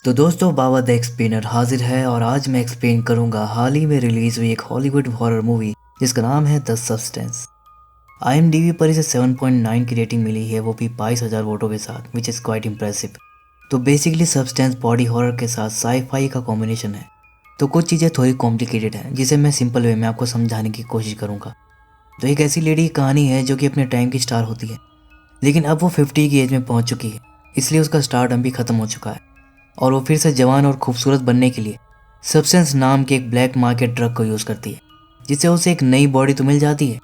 तो दोस्तों, बाबा the explainer हाजिर है और आज मैं एक्सप्लेन करूंगा हाल ही में रिलीज हुई एक हॉलीवुड हॉरर मूवी जिसका नाम है द सब्सटेंस। IMDb पर इसे 7.9 की रेटिंग मिली है, वो भी 22,000 वोटों के साथ, विच इज़ क्वाइट इम्प्रेसिव। तो बेसिकली सब्सटेंस बॉडी हॉरर के साथ साई-फाई का कॉम्बिनेशन है। तो कुछ चीज़ें थोड़ी कॉम्प्लिकेटेड हैं जिसे मैं सिंपल वे में आपको समझाने की कोशिश करूँगा। तो एक ऐसी लेडी की कहानी है जो कि अपने टाइम की स्टार होती है, लेकिन अब वो 50 की एज में पहुँच चुकी है, इसलिए उसका स्टारडम भी ख़त्म हो चुका है और वो फिर से जवान और खूबसूरत बनने के लिए सब्सटेंस नाम के एक ब्लैक मार्केट ड्रग को यूज़ करती है, जिससे उसे एक नई बॉडी तो मिल जाती है,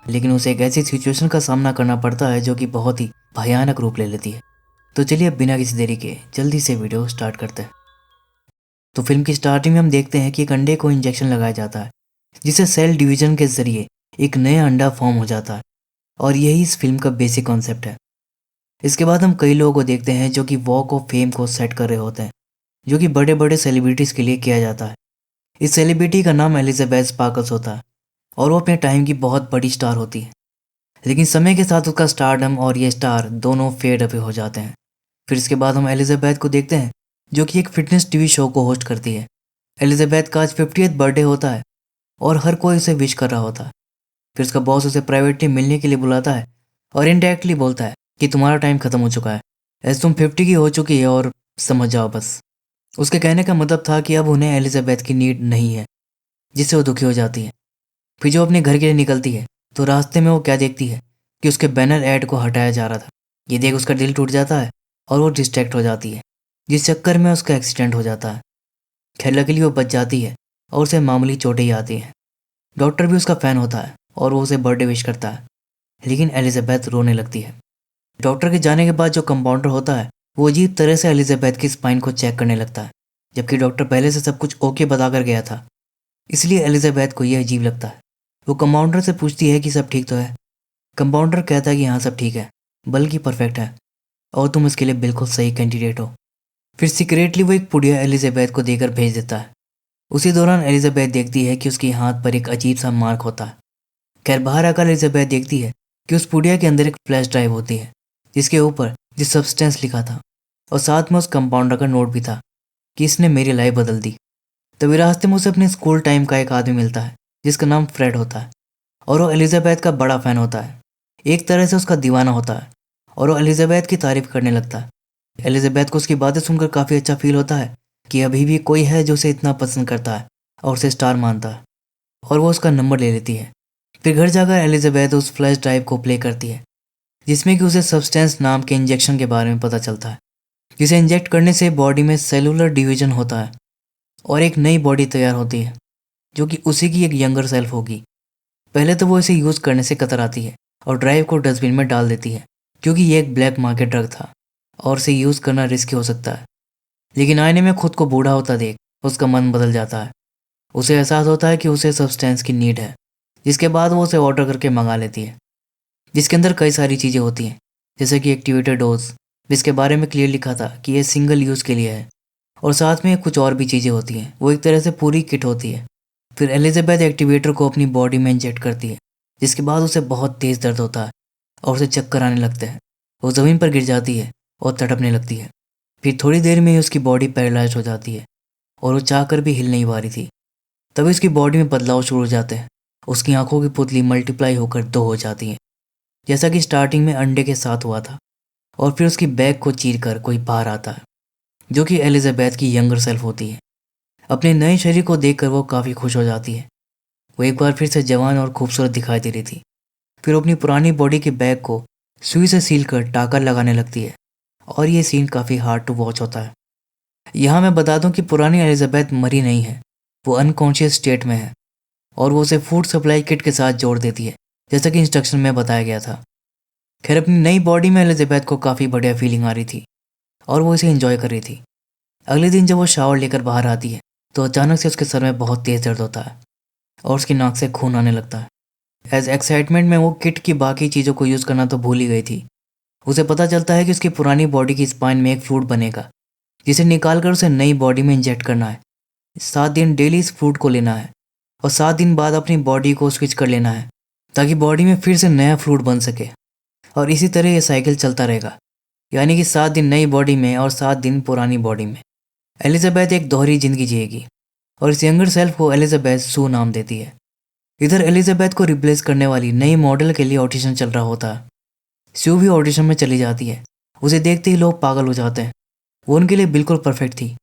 लेकिन उसे एक ऐसी सिचुएशन का सामना करना पड़ता है जो कि बहुत ही भयानक रूप ले लेती है। तो चलिए अब बिना किसी देरी के जल्दी से वीडियो स्टार्ट करते हैं। तो फिल्म की स्टार्टिंग में हम देखते हैं कि एक अंडे को इंजेक्शन लगाया जाता है, जिससे सेल डिवीजन के जरिए एक नया अंडा फॉर्म हो जाता है, और यही इस फिल्म का बेसिक कॉन्सेप्ट है। इसके बाद हम कई लोगों को देखते हैं जो कि वॉक ऑफ फेम को सेट कर रहे होते हैं, जो कि बड़े बड़े सेलिब्रिटीज़ के लिए किया जाता है। इस सेलिब्रिटी का नाम एलिजाबेथ स्पार्कल्स होता है और वो अपने टाइम की बहुत बड़ी स्टार होती है, लेकिन समय के साथ उसका स्टारडम और ये स्टार दोनों फेड अवे हो जाते हैं। फिर इसके बाद हम एलिजाबेथ को देखते हैं जो कि एक फिटनेस टीवी शो को होस्ट करती है। एलिजाबेथ का आज 50th बर्थडे होता है और हर कोई उसे विश कर रहा होता है। फिर उसका बॉस उसे प्राइवेटली मिलने के लिए बुलाता है और इनडायरेक्टली बोलता है कि तुम्हारा टाइम खत्म हो चुका है, ऐसे तुम 50 की हो चुकी है और समझ जाओ बस। उसके कहने का मतलब था कि अब उन्हें एलिजाबेथ की नीड नहीं है, जिससे वो दुखी हो जाती है। फिर जो अपने घर के लिए निकलती है तो रास्ते में वो क्या देखती है कि उसके बैनर ऐड को हटाया जा रहा था। ये देख उसका दिल टूट जाता है और वो डिस्ट्रैक्ट हो जाती है, जिस चक्कर में उसका एक्सीडेंट हो जाता है। खैर लकीली वो बच जाती है और उसे मामूली चोटें ही आती हैं। डॉक्टर भी उसका फ़ैन होता है और वो उसे बर्थडे विश करता है, लेकिन एलिजाबेथ रोने लगती है। डॉक्टर के जाने के बाद जो कंपाउंडर होता है वो अजीब तरह से एलिजाबेथ की स्पाइन को चेक करने लगता है, जबकि डॉक्टर पहले से सब कुछ ओके बताकर गया था, इसलिए एलिजाबेथ को यह अजीब लगता है। वो कंपाउंडर से पूछती है कि सब ठीक तो है। कंपाउंडर कहता है कि हाँ सब ठीक है, बल्कि परफेक्ट है, और तुम इसके लिए बिल्कुल सही कैंडिडेट हो। फिर सीक्रेटली वो एक पुड़िया एलिजाबेथ को देकर भेज देता है। उसी दौरान एलिजाबेथ देखती है कि उसके हाथ पर एक अजीब सा मार्क होता है। खैर बाहर आकर एलिजाबेथ देखती है कि उस पुड़िया के अंदर एक फ्लैश ड्राइव होती है, जिसके ऊपर जिस सब्सटेंस लिखा था, और साथ में उस कंपाउंडर का नोट भी था कि इसने मेरी लाइफ बदल दी। तभी रास्ते में उसे अपने स्कूल टाइम का एक आदमी मिलता है जिसका नाम फ्रेड होता है, और वो एलिजाबेथ का बड़ा फ़ैन होता है। एक तरह से उसका दीवाना होता है और वो एलिजाबेथ की तारीफ करने लगता है। एलिजाबेथ को उसकी बातें सुनकर काफ़ी अच्छा फील होता है कि अभी भी कोई है जो उसे इतना पसंद करता है और उसे स्टार मानता है, और वो उसका नंबर ले लेती है। फिर घर जाकर एलिजाबेथ उस फ्लैश ड्राइव को प्ले करती है, जिसमें कि उसे सब्सटेंस नाम के इंजेक्शन के बारे में पता चलता है, जिसे इंजेक्ट करने से बॉडी में सेलुलर डिवीजन होता है और एक नई बॉडी तैयार होती है, जो कि उसी की एक यंगर सेल्फ होगी। पहले तो वो इसे यूज़ करने से कतराती है और ड्राइव को डस्टबिन में डाल देती है, क्योंकि ये एक ब्लैक मार्केट ड्रग था और इसे यूज़ करना रिस्की हो सकता है। लेकिन आईने में खुद को बूढ़ा होता देख उसका मन बदल जाता है। उसे एहसास होता है कि उसे सब्सटेंस की नीड है, जिसके बाद वो उसे ऑर्डर करके मंगा लेती है, जिसके अंदर कई सारी चीज़ें होती हैं, जैसे कि एक्टिवेटेड डोज, जिसके बारे में क्लियर लिखा था कि ये सिंगल यूज़ के लिए है, और साथ में कुछ और भी चीज़ें होती हैं। वो एक तरह से पूरी किट होती है। फिर एलिजाबेथ एक्टिवेटर को अपनी बॉडी में इंजेक्ट करती है, जिसके बाद उसे बहुत तेज़ दर्द होता है और उसे चक्कर आने लगते हैं। वो ज़मीन पर गिर जाती है और तड़पने लगती है। फिर थोड़ी देर में ही उसकी बॉडी पैरालाइज हो जाती है और वो चाहकर भी हिल नहीं पा रही थी। तभी उसकी बॉडी में बदलाव शुरू हो जाते हैं। उसकी आंखों की पुतली मल्टीप्लाई होकर दो हो जाती हैं, जैसा कि स्टार्टिंग में अंडे के साथ हुआ था। और फिर उसकी बैग को चीरकर कोई बाहर आता है, जो कि एलिजाबेथ की यंगर सेल्फ होती है। अपने नए शरीर को देखकर वो काफ़ी खुश हो जाती है। वो एक बार फिर से जवान और खूबसूरत दिखाई दे रही थी। फिर वो अपनी पुरानी बॉडी के बैग को सुई से सील कर टाका लगाने लगती है, और ये सीन काफ़ी हार्ड टू वॉच होता है। यहाँ मैं बता दूं कि पुरानी एलिजाबेथ मरी नहीं है, वो अनकॉन्शियस स्टेट में है, और वो उसे फूड सप्लाई किट के साथ जोड़ देती है, जैसा कि इंस्ट्रक्शन में बताया गया था। खैर अपनी नई बॉडी में एलिजाबेथ को काफ़ी बढ़िया फीलिंग आ रही थी और वो इसे एंजॉय कर रही थी। अगले दिन जब वो शावर लेकर बाहर आती है तो अचानक से उसके सर में बहुत तेज़ दर्द होता है और उसकी नाक से खून आने लगता है। एज एक्साइटमेंट में वो किट की बाकी चीज़ों को यूज़ करना तो भूल ही गई थी। उसे पता चलता है कि उसकी पुरानी बॉडी की स्पाइन में एक फ्लूइड बनेगा, जिसे निकाल कर उसे नई बॉडी में इंजेक्ट करना है। 7 दिन डेली इस फ्लूइड को लेना है और 7 दिन बाद अपनी बॉडी को स्विच कर लेना है, ताकि बॉडी में फिर से नया फ्लूइड बन सके। और इसी तरह ये साइकिल चलता रहेगा, यानी कि 7 दिन नई बॉडी में और 7 दिन पुरानी बॉडी में। एलिजाबेथ एक दोहरी जिंदगी जिएगी और इस यंगर सेल्फ को एलिजाबेथ सू नाम देती है। इधर एलिजाबेथ को रिप्लेस करने वाली नई मॉडल के लिए ऑडिशन चल रहा होता है। स्यू भी ऑडिशन में चली जाती है। उसे देखते ही लोग पागल हो जाते हैं। वो उनके लिए बिल्कुल परफेक्ट थी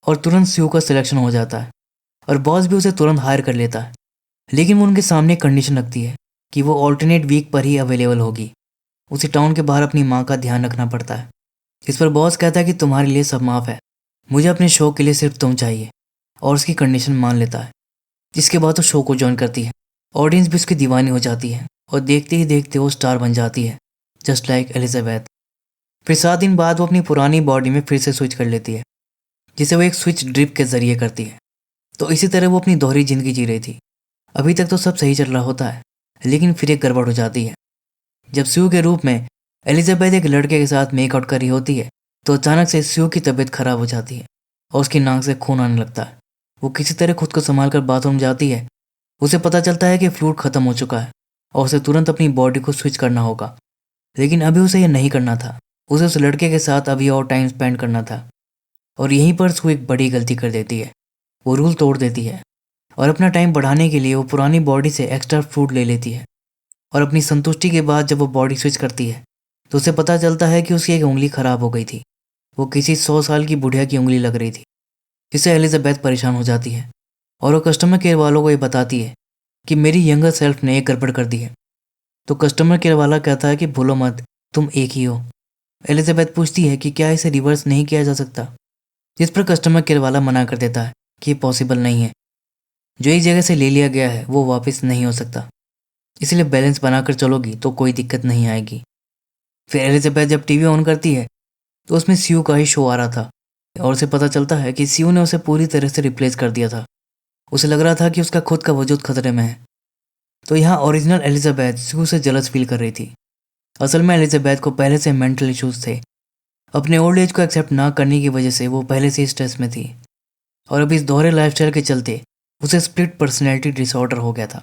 और तुरंत स्यू का सिलेक्शन हो जाता है और बॉस भी उसे तुरंत हायर कर लेता है। लेकिन वो उनके सामने कंडीशन रखती है कि वो ऑल्टरनेट वीक पर ही अवेलेबल होगी। उसे टाउन के बाहर अपनी माँ का ध्यान रखना पड़ता है। इस पर बॉस कहता है कि तुम्हारे लिए सब माफ़ है, मुझे अपने शो के लिए सिर्फ तुम चाहिए, और उसकी कंडीशन मान लेता है। जिसके बाद वो शो को ज्वाइन करती है। ऑडियंस भी उसकी दीवानी हो जाती है और देखते ही देखते वो स्टार बन जाती है, जस्ट लाइक एलिजाबेथ। फिर 7 दिन बाद वो अपनी पुरानी बॉडी में फिर से स्विच कर लेती है, जिसे वो एक स्विच ड्रिप के जरिए करती है। तो इसी तरह वो अपनी दोहरी जिंदगी जी रही थी। अभी तक तो सब सही चल रहा होता है, लेकिन फिर एक गड़बड़ हो जाती है। जब स्यू के रूप में एलिजाबेथ एक लड़के के साथ मेकआउट कर रही होती है तो अचानक से स्यू की तबीयत खराब हो जाती है और उसकी नाक से खून आने लगता है। वो किसी तरह खुद को संभाल कर बाथरूम जाती है। उसे पता चलता है कि फ्लूइड खत्म हो चुका है और उसे तुरंत अपनी बॉडी को स्विच करना होगा। लेकिन अभी उसे यह नहीं करना था। उसे उस लड़के के साथ अभी और टाइम स्पेंड करना था। और यहीं पर स्यू एक बड़ी गलती कर देती है। वो रूल तोड़ देती है और अपना टाइम बढ़ाने के लिए वो पुरानी बॉडी से एक्स्ट्रा फ्लूइड ले लेती है। और अपनी संतुष्टि के बाद जब वो बॉडी स्विच करती है तो उसे पता चलता है कि उसकी एक उंगली खराब हो गई थी। वो किसी 100 साल की बुढ़िया की उंगली लग रही थी, जिससे एलिजाबेथ परेशान हो जाती है और वो कस्टमर केयर वालों को ये बताती है कि मेरी यंगर सेल्फ ने एक गड़बड़ कर दी है। तो कस्टमर केयर वाला कहता है कि भूलो मत, तुम एक ही हो। एलिजाबेथ पूछती है कि क्या इसे रिवर्स नहीं किया जा सकता, जिस पर कस्टमर केयर वाला मना कर देता है कि ये पॉसिबल नहीं है। जो एक जगह से ले लिया गया है वो वापस नहीं हो सकता, इसलिए बैलेंस बनाकर चलोगी तो कोई दिक्कत नहीं आएगी। फिर एलिजाबेथ जब टीवी ऑन करती है तो उसमें स्यू का ही शो आ रहा था और उसे पता चलता है कि स्यू ने उसे पूरी तरह से रिप्लेस कर दिया था। उसे लग रहा था कि उसका खुद का वजूद खतरे में है। तो यहाँ ओरिजिनल एलिजाबेथ स्यू से जलस फील कर रही थी। असल में एलिजाबेथ को पहले से मेंटल इश्यूज थे। अपने ओल्ड एज को एक्सेप्ट ना करने की वजह से वो पहले से स्ट्रेस में थी और अभी इस दोहरे लाइफस्टाइल के चलते उसे स्प्लिट पर्सनैलिटी डिसऑर्डर हो गया था।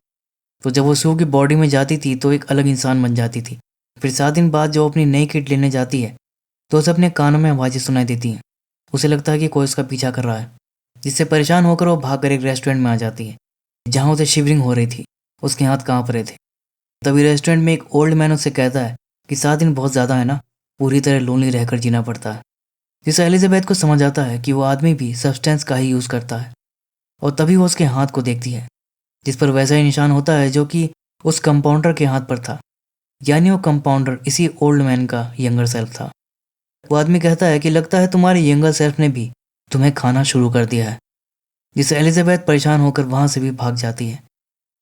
तो जब वो स्यू की बॉडी में जाती थी तो एक अलग इंसान बन जाती थी। फिर 7 दिन बाद जब अपनी नई किट लेने जाती है तो उसे अपने कानों में आवाज़ें सुनाई देती हैं। उसे लगता है कि कोई उसका पीछा कर रहा है, जिससे परेशान होकर वो भागकर एक रेस्टोरेंट में आ जाती है, जहाँ उसे शिवरिंग हो रही थी। उसके हाथ कांप रहे थे। तभी रेस्टोरेंट में एक ओल्ड मैन उससे कहता है कि 7 दिन बहुत ज़्यादा है ना, पूरी तरह लोनली रहकर जीना पड़ता है। जिससे एलिजाबेथ को समझ आता है कि वो आदमी भी सब्सटेंस का ही यूज़ करता है। और तभी वो उसके हाथ को देखती है, जिस पर वैसा ही निशान होता है जो कि उस कंपाउंडर के हाथ पर था। यानी वो कंपाउंडर इसी ओल्ड मैन का यंगर सेल्फ था। वो आदमी कहता है कि लगता है तुम्हारे यंगर सेल्फ ने भी तुम्हें खाना शुरू कर दिया है। जिससे एलिजाबेथ परेशान होकर वहाँ से भी भाग जाती है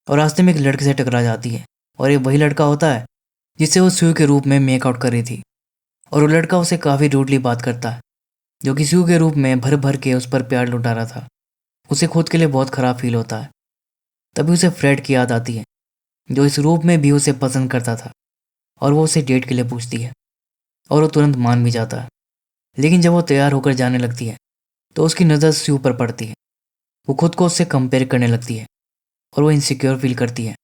और रास्ते में एक लड़के से टकरा जाती है। और ये वही लड़का होता है जिससे वो स्यू के रूप में मेकआउट कर रही थी। और वो लड़का उसे काफ़ी रूडली बात करता है, जो कि स्यू के रूप में भर भर के उस पर प्यार लुटा रहा था। उसे खुद के लिए बहुत ख़राब फील होता है। तभी उसे फ्रेड की याद आती है, जो इस रूप में भी उसे पसंद करता था, और वो उसे डेट के लिए पूछती है और वो तुरंत मान भी जाता है। लेकिन जब वो तैयार होकर जाने लगती है तो उसकी नज़र स्यू पर पड़ती है। वो खुद को उससे कंपेयर करने लगती है और वो इनसिक्योर फील करती है।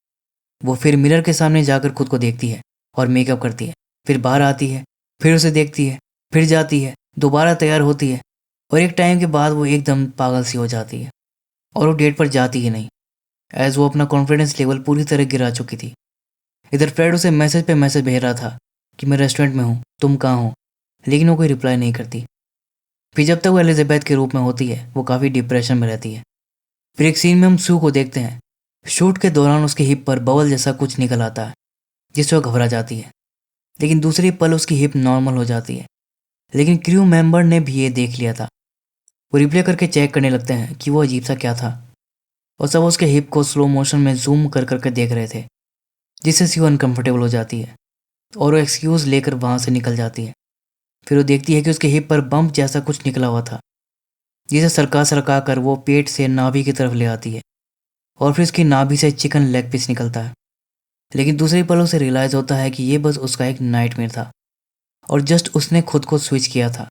वो फिर मिरर के सामने जाकर खुद को देखती है और मेकअप करती है। फिर बाहर आती है, फिर उसे देखती है, फिर जाती है, दोबारा तैयार होती है और एक टाइम के बाद वो एकदम पागल सी हो जाती है और वो डेट पर जाती ही नहीं, एज वो अपना कॉन्फिडेंस लेवल पूरी तरह गिरा चुकी थी। इधर फ्रेड उसे मैसेज पे मैसेज भेज रहा था कि मैं रेस्टोरेंट में हूँ, तुम कहाँ हो, लेकिन वो कोई रिप्लाई नहीं करती। फिर जब तक वो एलिजाबेथ के रूप में होती है वो काफ़ी डिप्रेशन में रहती है। फिर एक सीन में हम सू को देखते हैं। शूट के दौरान उसके हिप पर बबल जैसा कुछ निकल आता है, जिससे वो घबरा जाती है। लेकिन दूसरी पल उसकी हिप नॉर्मल हो जाती है। लेकिन क्रू मेंबर ने भी ये देख लिया था। वो रिप्ले करके चेक करने लगते हैं कि वो अजीब सा क्या था, और सब उसके हिप को स्लो मोशन में जूम कर करके देख रहे थे, जिससे सी अनकंफर्टेबल हो जाती है और वो एक्सक्यूज़ लेकर वहाँ से निकल जाती है। फिर वो देखती है कि उसके हिप पर बम्प जैसा कुछ निकला हुआ था, जिसे सरका सरका कर वो पेट से नाभि की तरफ ले आती है और फिर उसकी नाभि से चिकन लेग पीस निकलता है। लेकिन दूसरे पल उसे रियलाइज़ होता है कि ये बस उसका एक नाइटमेयर था और जस्ट उसने खुद को स्विच किया था।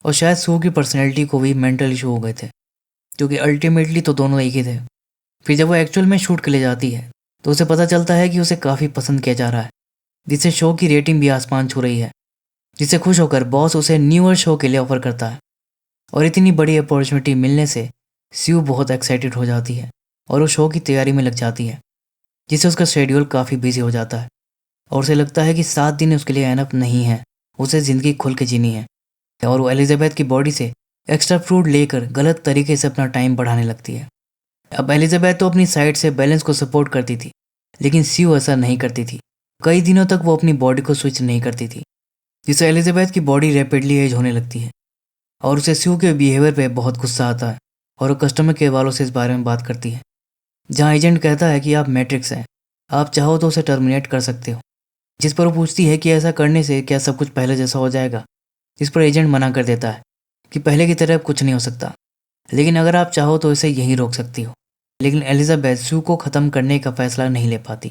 और शायद सू की पर्सनैलिटी को भी मेंटल इशू हो गए थे, क्योंकि अल्टीमेटली तो दोनों एक ही थे। फिर जब वो एक्चुअल में शूट के लिए जाती है तो उसे पता चलता है कि उसे काफ़ी पसंद किया जा रहा है, जिससे शो की रेटिंग भी आसमान छू रही है। जिससे खुश होकर बॉस उसे न्यूअर शो के लिए ऑफर करता है। और इतनी बड़ी अपॉर्चुनिटी मिलने से स्यू बहुत एक्साइटेड हो जाती है और वो शो की तैयारी में लग जाती है, जिससे उसका शेड्यूल काफ़ी बिजी हो जाता है और उसे लगता है कि 7 दिन उसके लिए एनफ नहीं है, उसे ज़िंदगी खुल के जीनी है। और वो एलिजाबेथ की बॉडी से एक्स्ट्रा फ्रूट लेकर गलत तरीके से अपना टाइम बढ़ाने लगती है। अब एलिजाबेथ तो अपनी साइड से बैलेंस को सपोर्ट करती थी, लेकिन स्यू ऐसा नहीं करती थी। कई दिनों तक वो अपनी बॉडी को स्विच नहीं करती थी, जिससे एलिजाबेथ की बॉडी रैपिडली एज होने लगती है और उसे स्यू के बिहेवियर पे बहुत गुस्सा आता है और वो कस्टमर केयर वालों से इस बारे में बात करती है, जहाँ एजेंट कहता है कि आप मैट्रिक्स हैं, आप चाहो तो उसे टर्मिनेट कर सकते हो। जिस पर वो पूछती है कि ऐसा करने से क्या सब कुछ पहले जैसा हो जाएगा, जिस पर एजेंट मना कर देता है कि पहले की तरह कुछ नहीं हो सकता, लेकिन अगर आप चाहो तो इसे यहीं रोक सकती हो। लेकिन एलिजाबेथ स्यू को ख़त्म करने का फैसला नहीं ले पाती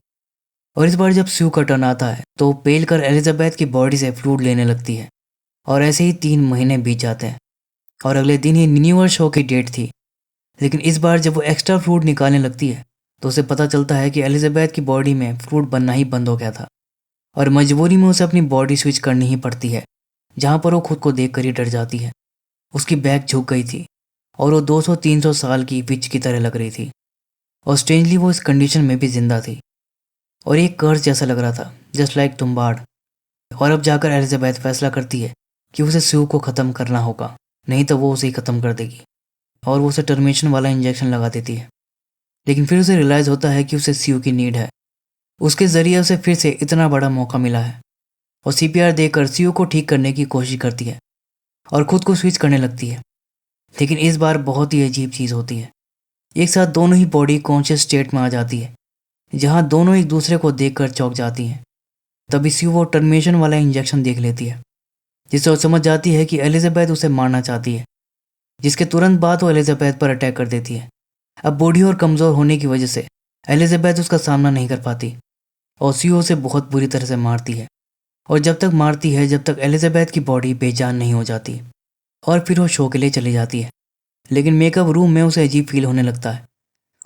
और इस बार जब स्यू का टर्न आता है तो वो पेल कर एलिजाबेथ की बॉडी से फ्लूइड लेने लगती है और ऐसे ही 3 महीने बीत जाते हैं और अगले दिन ही न्यू ईयर शो की डेट थी। लेकिन इस बार जब वो एक्स्ट्रा फ्लूइड निकालने लगती है तो उसे पता चलता है कि एलिजाबेथ की बॉडी में फ्लूइड बनना ही बंद हो गया था और मजबूरी में उसे अपनी बॉडी स्विच करनी ही पड़ती है, जहाँ पर वो खुद को देख कर ही डर जाती है। उसकी बैक झुक गई थी और वो 200-300 साल की विच की तरह लग रही थी और स्ट्रेंजली वो इस कंडीशन में भी जिंदा थी और एक कर्ज जैसा लग रहा था, जस्ट लाइक तुम्बाड़। और अब जाकर एलिजाबेथ फैसला करती है कि उसे स्यू को ख़त्म करना होगा, नहीं तो वो उसे ही ख़त्म कर देगी और वो उसे टर्मिनेशन वाला इंजेक्शन लगा देती है। लेकिन फिर उसे रियलाइज़ होता है कि उसे स्यू की नीड है, उसके ज़रिए उसे फिर से इतना बड़ा मौका मिला है और सीपीआर देकर स्यू को ठीक करने की कोशिश करती है और खुद को स्विच करने लगती है। लेकिन इस बार बहुत ही अजीब चीज़ होती है, एक साथ दोनों ही बॉडी कॉन्शियस स्टेट में आ जाती है, जहाँ दोनों एक दूसरे को देखकर चौंक जाती हैं। तभी स्यू वो टर्मिनेशन वाला इंजेक्शन देख लेती है, जिससे वो समझ जाती है कि एलिजाबेथ उसे मारना चाहती है, जिसके तुरंत बाद वो एलिजाबेथ पर अटैक कर देती है। अब बूढ़ी और कमज़ोर होने की वजह से एलिजाबेथ उसका सामना नहीं कर पाती और स्यू उसे बहुत बुरी तरह से मारती है और जब तक मारती है जब तक एलिजाबेथ की बॉडी बेजान नहीं हो जाती और फिर वो शो के लिए चली जाती है। लेकिन मेकअप रूम में उसे अजीब फील होने लगता है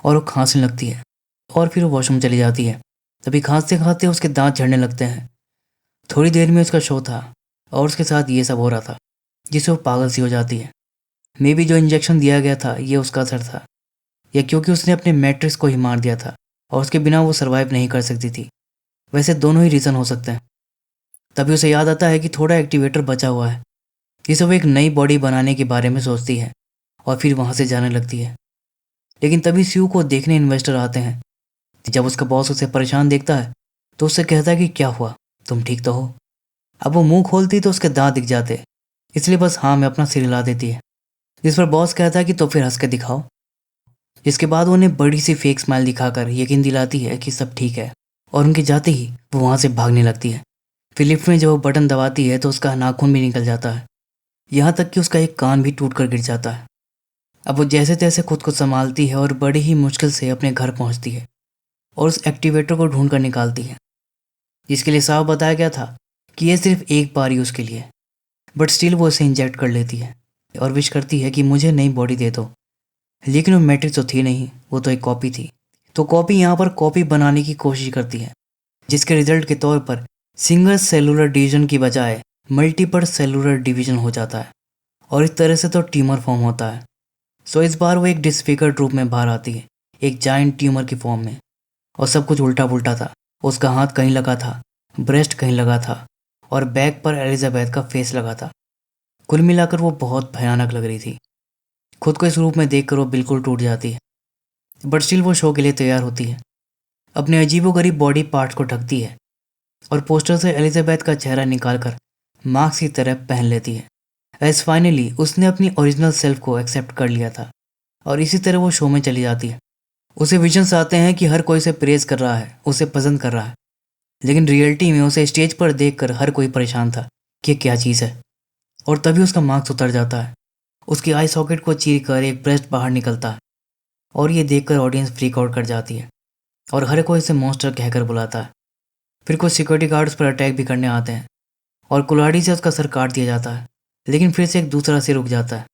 और वो खांसने लगती है और फिर वो वॉशरूम चली जाती है। तभी खांसते खांसते उसके दांत झड़ने लगते हैं। थोड़ी देर में उसका शो था और उसके साथ ये सब हो रहा था, जिससे वो पागल सी हो जाती है। मे बी जो इंजेक्शन दिया गया था ये उसका असर था, या क्योंकि उसने अपने मैट्रिक्स को ही मार दिया था और उसके बिना वो सर्वाइव नहीं कर सकती थी। वैसे दोनों ही रीज़न हो सकते हैं। तभी उसे याद आता है कि थोड़ा एक्टिवेटर बचा हुआ है, जिसे वो एक नई बॉडी बनाने के बारे में सोचती है और फिर वहाँ से जाने लगती है। लेकिन तभी स्यू को देखने इन्वेस्टर आते हैं। जब उसका बॉस उसे परेशान देखता है तो उससे कहता है कि क्या हुआ, तुम ठीक तो हो। अब वो मुंह खोलती तो उसके दांत दिख जाते, इसलिए बस हाँ में अपना सिर हिला देती है, जिस पर बॉस कहता है कि तो फिर हंस के दिखाओ। जिसके बाद वो उन्हें बड़ी सी फेक स्माइल दिखाकर यकीन दिलाती है कि सब ठीक है और उनके जाते ही वो वहाँ से भागने लगती है। फिर लिफ्ट में जब वो बटन दबाती है तो उसका नाखून भी निकल जाता है, यहाँ तक कि उसका एक कान भी टूट कर गिर जाता है। अब वो जैसे तैसे खुद को संभालती है और बड़ी ही मुश्किल से अपने घर पहुँचती है और उस एक्टिवेटर को ढूंढ कर निकालती है, जिसके लिए साफ बताया गया था कि यह सिर्फ एक बार यूज़ के लिए। बट स्टिल वो इसे इंजेक्ट कर लेती है और विश करती है कि मुझे नई बॉडी दे दो। लेकिन वो मैट्रिक्स तो थी नहीं, वो तो एक कॉपी थी। तो कॉपी यहाँ पर कॉपी बनाने की कोशिश करती है, जिसके रिजल्ट के तौर पर सिंगल सेलुलर डिवीजन की बजाय मल्टीपल सेलुलर डिवीजन हो जाता है और इस तरह से तो ट्यूमर फॉर्म होता है। सो इस बार वो एक डिसफिगर्ड रूप में बाहर आती है, एक जायंट ट्यूमर की फॉर्म में, और सब कुछ उल्टा पुल्टा था। उसका हाथ कहीं लगा था, ब्रेस्ट कहीं लगा था और बैक पर एलिजाबेथ का फेस लगा था। कुल मिलाकर वो बहुत भयानक लग रही थी। खुद को इस रूप में देखकर वो बिल्कुल टूट जाती है, बट स्टिल वो शो के लिए तैयार होती है। अपने अजीबोगरीब बॉडी पार्ट्स को ढकती है और पोस्टर से एलिजाबेथ का चेहरा निकालकर मास्क की तरह पहन लेती है। एज फाइनली उसने अपनी ओरिजिनल सेल्फ को एक्सेप्ट कर लिया था और इसी तरह वो शो में चली जाती है। उसे विजन्स आते हैं कि हर कोई उसे प्रेज कर रहा है, उसे पसंद कर रहा है, लेकिन रियलिटी में उसे स्टेज पर देखकर हर कोई परेशान था कि ये क्या चीज़ है। और तभी उसका मास्क उतर जाता है, उसकी आई सॉकेट को चीर कर एक ब्रेस्ट बाहर निकलता है और ये देखकर ऑडियंस फ्रीक आउट कर जाती है और हर कोई इसे मॉन्स्टर कहकर बुलाता है। फिर कुछ सिक्योरिटी गार्ड्स पर अटैक भी करने आते हैं और कुल्हाड़ी से उसका सर काट दिया जाता है, लेकिन फिर से एक दूसरा सिर रुक जाता है।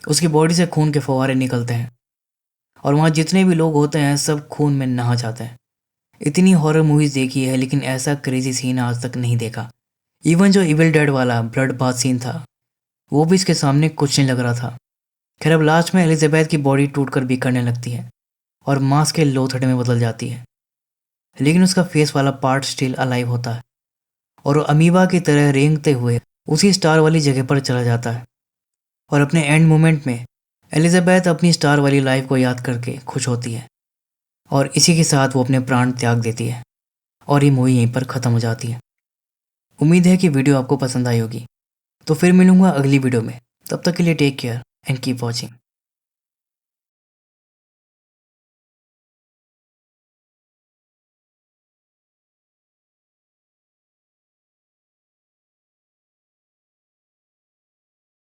उसकी बॉडी से खून के फव्वारे निकलते हैं और वहाँ जितने भी लोग होते हैं सब खून में नहा जाते हैं। इतनी हॉरर मूवीज़ देखी है लेकिन ऐसा क्रेजी सीन आज तक नहीं देखा। इवन जो इविल डेड वाला ब्लड बाथ सीन था वो भी इसके सामने कुछ नहीं लग रहा था। खैर अब लास्ट में एलिजाबेथ की बॉडी टूटकर बिखरने लगती है और मांस के लोथड़े में बदल जाती है, लेकिन उसका फेस वाला पार्ट स्टिल अलाइव होता है और वो अमीबा की तरह रेंगते हुए उसी स्टार वाली जगह पर चला जाता है। और अपने एंड मोमेंट में एलिजाबेथ अपनी स्टार वाली लाइफ को याद करके खुश होती है और इसी के साथ वो अपने प्राण त्याग देती है और ये मूवी यहीं पर ख़त्म हो जाती है। उम्मीद है कि वीडियो आपको पसंद आई होगी, तो फिर मिलूंगा अगली वीडियो में। तब तक के लिए take care and keep watching.